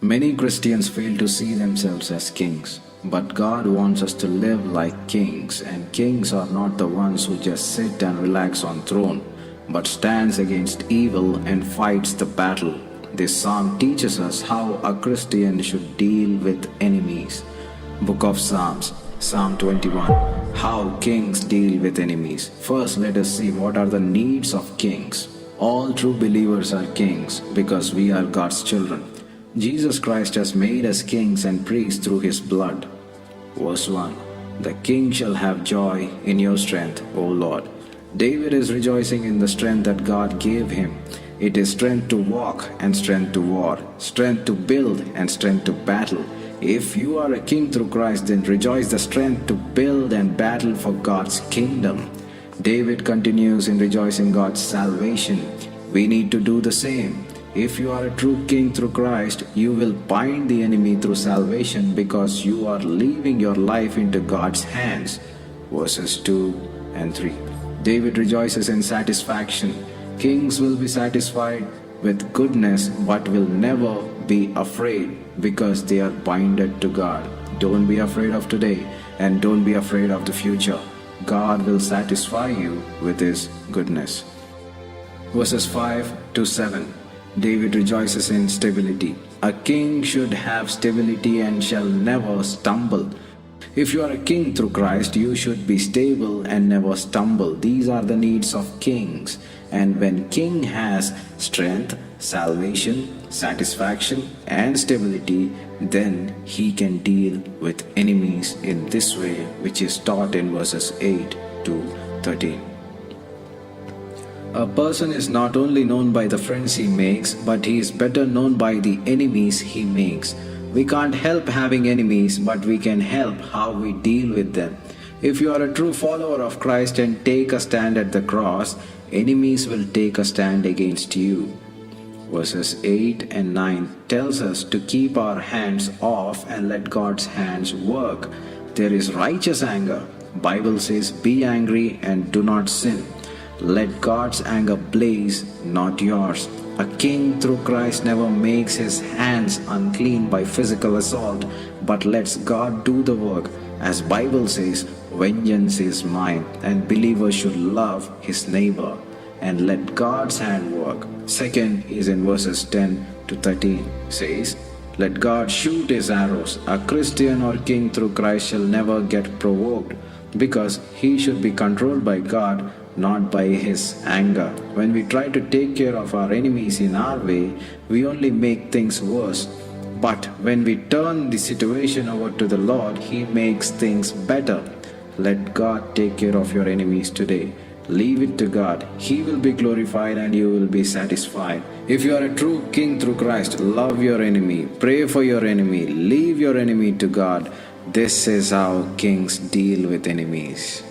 Many Christians fail to see themselves as kings, but God wants us to live like kings, and kings are not the ones who just sit and relax on throne, but stands against evil and fights the battle. This psalm teaches us how a Christian should deal with enemies. Book of Psalms, Psalm 21. How kings deal with enemies. First, let us see what are the needs of kings. All true believers are kings because we are God's children. Jesus Christ has made us kings and priests through his blood. Verse 1. The king shall have joy in your strength, O Lord. David is rejoicing in the strength that God gave him. It is strength to walk and strength to war, strength to build and strength to battle. If you are a king through Christ, then rejoice the strength to build and battle for God's kingdom. David continues in rejoicing God's salvation. We need to do the same. If you are a true king through Christ, you will bind the enemy through salvation because you are leaving your life into God's hands. Verses 2 and 3. David rejoices in satisfaction. Kings will be satisfied with goodness but will never be afraid because they are binded to God. Don't be afraid of today and don't be afraid of the future. God will satisfy you with his goodness. Verses 5 to 7. David rejoices in stability. A king should have stability and shall never stumble. If you are a king through Christ, you should be stable and never stumble. These are the needs of kings. And when king has strength, salvation, satisfaction, and stability, then he can deal with enemies in this way, which is taught in verses 8 to 13. A person is not only known by the friends he makes, but he is better known by the enemies he makes. We can't help having enemies, but we can help how we deal with them. If you are a true follower of Christ and take a stand at the cross, enemies will take a stand against you. Verses 8 and 9 tells us to keep our hands off and let God's hands work. There is righteous anger. Bible says, be angry and do not sin. Let God's anger blaze, not yours. A king through Christ never makes his hands unclean by physical assault, but lets God do the work. As Bible says, vengeance is mine, and believers should love his neighbor and let God's hand work. Second is in verses 10 to 13 says, let God shoot his arrows. A Christian or king through Christ shall never get provoked, because he should be controlled by God, not by his anger. When we try to take care of our enemies in our way, we only make things worse. But when we turn the situation over to the Lord, he makes things better. Let God take care of your enemies today. Leave it to God. He will be glorified and you will be satisfied. If you are a true king through Christ, love your enemy, pray for your enemy, leave your enemy to God. This is how kings deal with enemies.